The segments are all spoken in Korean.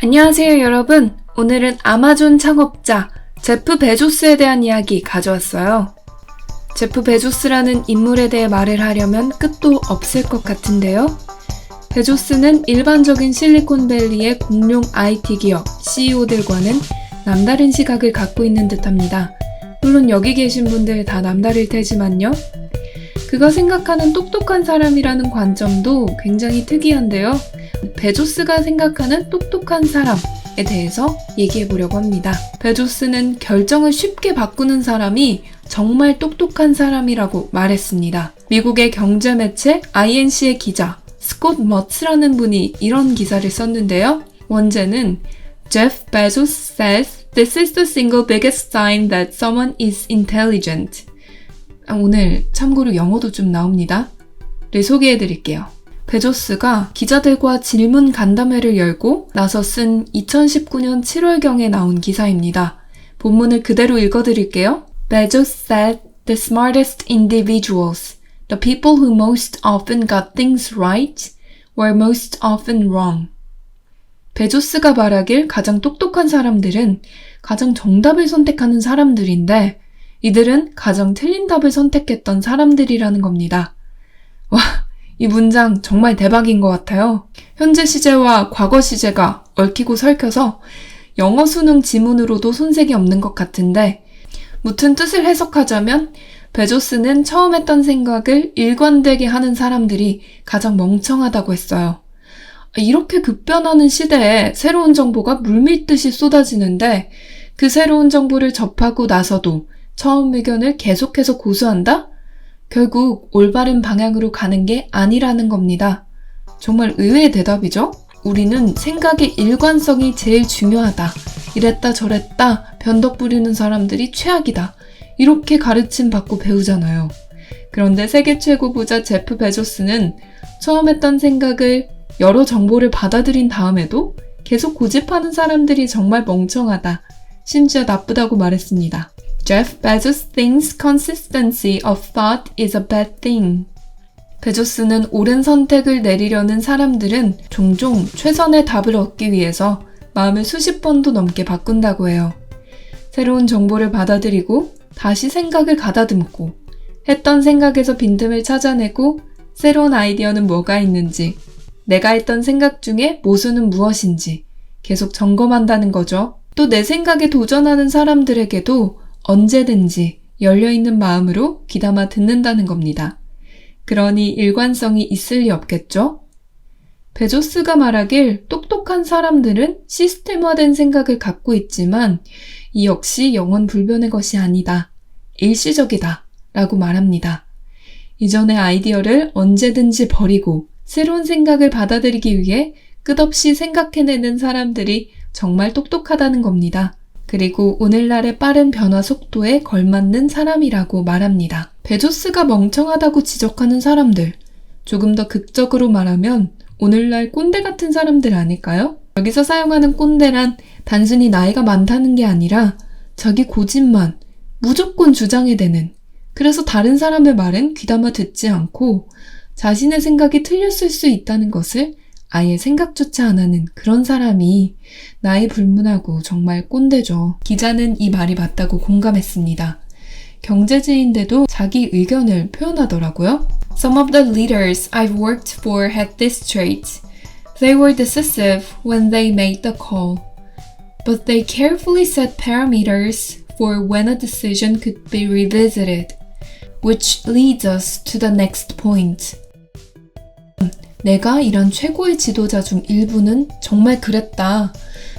안녕하세요 여러분. 오늘은 아마존 창업자 제프 베조스에 대한 이야기 가져왔어요. 제프 베조스라는 인물에 대해 말을 하려면 끝도 없을 것 같은데요. 베조스는 일반적인 실리콘밸리의 공룡 IT 기업 CEO들과는 남다른 시각을 갖고 있는 듯합니다. 물론 여기 계신 분들 다 남다를 테지만요. 그가 생각하는 똑똑한 사람이라는 관점도 굉장히 특이한데요. 베조스가 생각하는 똑똑한 사람에 대해서 얘기해 보려고 합니다. 베조스는 결정을 쉽게 바꾸는 사람이 정말 똑똑한 사람이라고 말했습니다. 미국의 경제 매체 INC의 기자 스콧 머츠라는 분이 이런 기사를 썼는데요. 원제는 Jeff Bezos says this is the single biggest sign that someone is intelligent. 오늘 참고로 영어도 좀 나옵니다. 를 소개해 드릴게요. 베조스가 기자들과 질문 간담회를 열고 나서 쓴 2019년 7월경에 나온 기사입니다. 본문을 그대로 읽어드릴게요. Bezos said the smartest individuals, the people who most often got things right, were most often wrong. 베조스가 말하길 가장 똑똑한 사람들은 가장 정답을 선택하는 사람들인데 이들은 가장 틀린 답을 선택했던 사람들이라는 겁니다. 와, 이 문장 정말 대박인 것 같아요. 현재 시제와 과거 시제가 얽히고 설켜서 영어 수능 지문으로도 손색이 없는 것 같은데 무튼 뜻을 해석하자면 베조스는 처음 했던 생각을 일관되게 하는 사람들이 가장 멍청하다고 했어요. 이렇게 급변하는 시대에 새로운 정보가 물밀듯이 쏟아지는데 그 새로운 정보를 접하고 나서도 처음 의견을 계속해서 고수한다? 결국 올바른 방향으로 가는 게 아니라는 겁니다. 정말 의외의 대답이죠? 우리는 생각의 일관성이 제일 중요하다. 이랬다 저랬다 변덕 부리는 사람들이 최악이다. 이렇게 가르침 받고 배우잖아요. 그런데 세계 최고 부자 제프 베조스는 처음 했던 생각을 여러 정보를 받아들인 다음에도 계속 고집하는 사람들이 정말 멍청하다. 심지어 나쁘다고 말했습니다. Jeff Bezos thinks consistency of thought is a bad thing. 베조스는 옳은 선택을 내리려는 사람들은 종종 최선의 답을 얻기 위해서 마음을 수십 번도 넘게 바꾼다고 해요. 새로운 정보를 받아들이고 다시 생각을 가다듬고 했던 생각에서 빈틈을 찾아내고 새로운 아이디어는 뭐가 있는지 내가 했던 생각 중에 모순은 무엇인지 계속 점검한다는 거죠. 또 내 생각에 도전하는 사람들에게도 언제든지 열려있는 마음으로 귀담아 듣는다는 겁니다. 그러니 일관성이 있을 리 없겠죠? 베조스가 말하길 똑똑한 사람들은 시스템화된 생각을 갖고 있지만 이 역시 영원 불변의 것이 아니다. 일시적이다. 라고 말합니다. 이전의 아이디어를 언제든지 버리고 새로운 생각을 받아들이기 위해 끝없이 생각해내는 사람들이 정말 똑똑하다는 겁니다. 그리고 오늘날의 빠른 변화 속도에 걸맞는 사람이라고 말합니다. 베조스가 멍청하다고 지적하는 사람들, 조금 더 극적으로 말하면 오늘날 꼰대 같은 사람들 아닐까요? 여기서 사용하는 꼰대란 단순히 나이가 많다는 게 아니라 자기 고집만 무조건 주장해대는, 그래서 다른 사람의 말은 귀담아 듣지 않고 자신의 생각이 틀렸을 수 있다는 것을 아예 생각조차 안 하는 그런 사람이 나이 불문하고 정말 꼰대죠. 기자는 이 말이 맞다고 공감했습니다. 경제지인데도 자기 의견을 표현하더라고요. Some of the leaders I've worked for had this trait. They were decisive when they made the call. But they carefully set parameters for when a decision could be revisited. Which leads us to the next point. 내가 이런 최고의 지도자 중 일부는 정말 그랬다.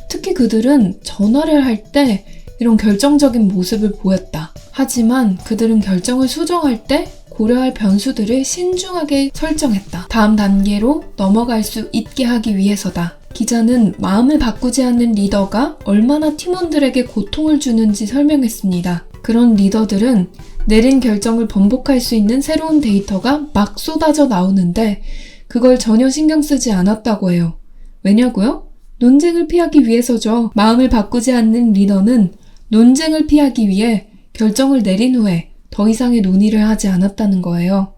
특히 그들은 전화를 할 때 이런 결정적인 모습을 보였다. 하지만 그들은 결정을 수정할 때 고려할 변수들을 신중하게 설정했다. 다음 단계로 넘어갈 수 있게 하기 위해서다. 기자는 마음을 바꾸지 않는 리더가 얼마나 팀원들에게 고통을 주는지 설명했습니다. 그런 리더들은 내린 결정을 번복할 수 있는 새로운 데이터가 막 쏟아져 나오는데 그걸 전혀 신경 쓰지 않았다고 해요. 왜냐고요? 논쟁을 피하기 위해서죠. 마음을 바꾸지 않는 리더는 논쟁을 피하기 위해 결정을 내린 후에 더 이상의 논의를 하지 않았다는 거예요.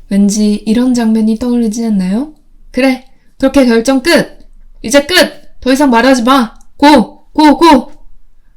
왠지 이런 장면이 떠오르지 않나요? 그래, 그렇게 결정 끝! 이제 끝! 더 이상 말하지 마! 고! 고! 고!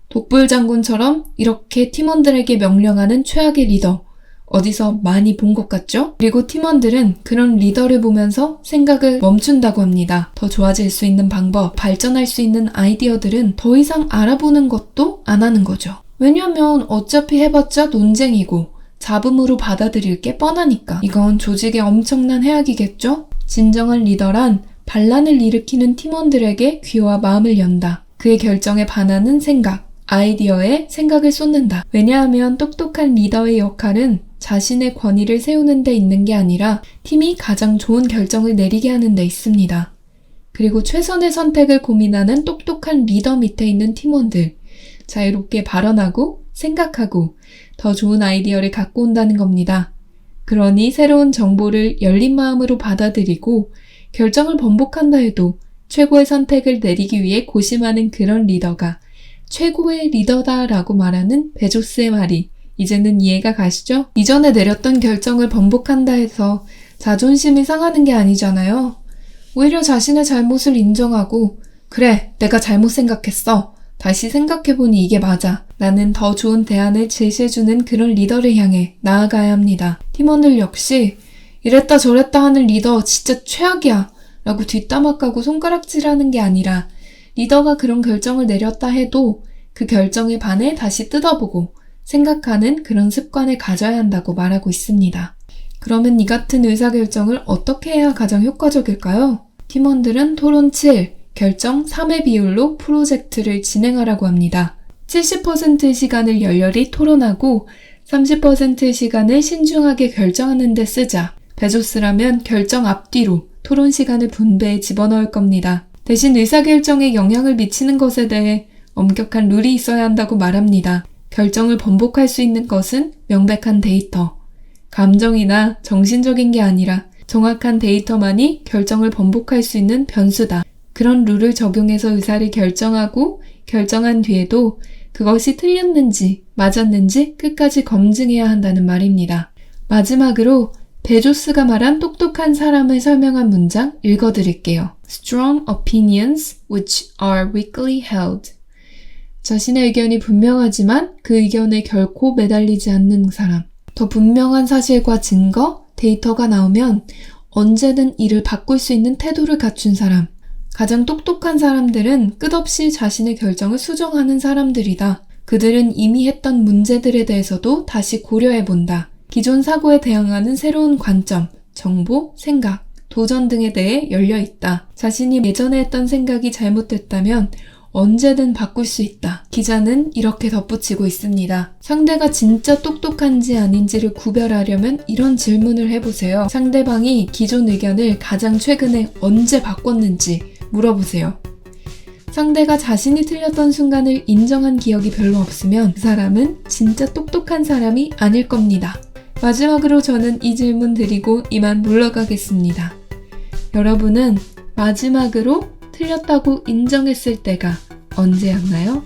독불장군처럼 이렇게 팀원들에게 명령하는 최악의 리더. 어디서 많이 본 것 같죠? 그리고 팀원들은 그런 리더를 보면서 생각을 멈춘다고 합니다. 더 좋아질 수 있는 방법, 발전할 수 있는 아이디어들은 더 이상 알아보는 것도 안 하는 거죠. 왜냐면 어차피 해봤자 논쟁이고 잡음으로 받아들일 게 뻔하니까. 이건 조직의 엄청난 해악이겠죠? 진정한 리더란 반란을 일으키는 팀원들에게 귀와 마음을 연다. 그의 결정에 반하는 생각, 아이디어에 생각을 쏟는다. 왜냐하면 똑똑한 리더의 역할은 자신의 권위를 세우는 데 있는 게 아니라 팀이 가장 좋은 결정을 내리게 하는 데 있습니다. 그리고 최선의 선택을 고민하는 똑똑한 리더 밑에 있는 팀원들, 자유롭게 발언하고 생각하고 더 좋은 아이디어를 갖고 온다는 겁니다. 그러니 새로운 정보를 열린 마음으로 받아들이고 결정을 번복한다 해도 최고의 선택을 내리기 위해 고심하는 그런 리더가 최고의 리더다라고 말하는 베조스의 말이 이제는 이해가 가시죠? 이전에 내렸던 결정을 번복한다 해서 자존심이 상하는 게 아니잖아요. 오히려 자신의 잘못을 인정하고 그래, 내가 잘못 생각했어. 다시 생각해보니 이게 맞아. 나는 더 좋은 대안을 제시해주는 그런 리더를 향해 나아가야 합니다. 팀원들 역시 이랬다 저랬다 하는 리더 진짜 최악이야 라고 뒷담화 까고 손가락질하는 게 아니라 리더가 그런 결정을 내렸다 해도 그 결정에 반해 다시 뜯어보고 생각하는 그런 습관을 가져야 한다고 말하고 있습니다. 그러면 이 같은 의사결정을 어떻게 해야 가장 효과적일까요? 팀원들은 토론 7, 결정 3의 비율로 프로젝트를 진행하라고 합니다. 70%의 시간을 열렬히 토론하고 30%의 시간을 신중하게 결정하는 데 쓰자. 베조스라면 결정 앞뒤로 토론 시간을 분배해 집어넣을 겁니다. 대신 의사결정에 영향을 미치는 것에 대해 엄격한 룰이 있어야 한다고 말합니다. 결정을 번복할 수 있는 것은 명백한 데이터, 감정이나 정신적인 게 아니라 정확한 데이터만이 결정을 번복할 수 있는 변수다. 그런 룰을 적용해서 의사를 결정하고 결정한 뒤에도 그것이 틀렸는지 맞았는지 끝까지 검증해야 한다는 말입니다. 마지막으로 베조스가 말한 똑똑한 사람을 설명한 문장 읽어드릴게요. Strong opinions which are weakly held. 자신의 의견이 분명하지만 그 의견에 결코 매달리지 않는 사람. 더 분명한 사실과 증거, 데이터가 나오면 언제든 이를 바꿀 수 있는 태도를 갖춘 사람. 가장 똑똑한 사람들은 끝없이 자신의 결정을 수정하는 사람들이다. 그들은 이미 했던 문제들에 대해서도 다시 고려해본다. 기존 사고에 대응하는 새로운 관점, 정보, 생각, 도전 등에 대해 열려있다. 자신이 예전에 했던 생각이 잘못됐다면 언제든 바꿀 수 있다. 기자는 이렇게 덧붙이고 있습니다. 상대가 진짜 똑똑한지 아닌지를 구별하려면 이런 질문을 해보세요. 상대방이 기존 의견을 가장 최근에 언제 바꿨는지 물어보세요. 상대가 자신이 틀렸던 순간을 인정한 기억이 별로 없으면 그 사람은 진짜 똑똑한 사람이 아닐 겁니다. 마지막으로 저는 이 질문 드리고 이만 물러가겠습니다. 여러분은 마지막으로 틀렸다고 인정했을 때가 언제였나요?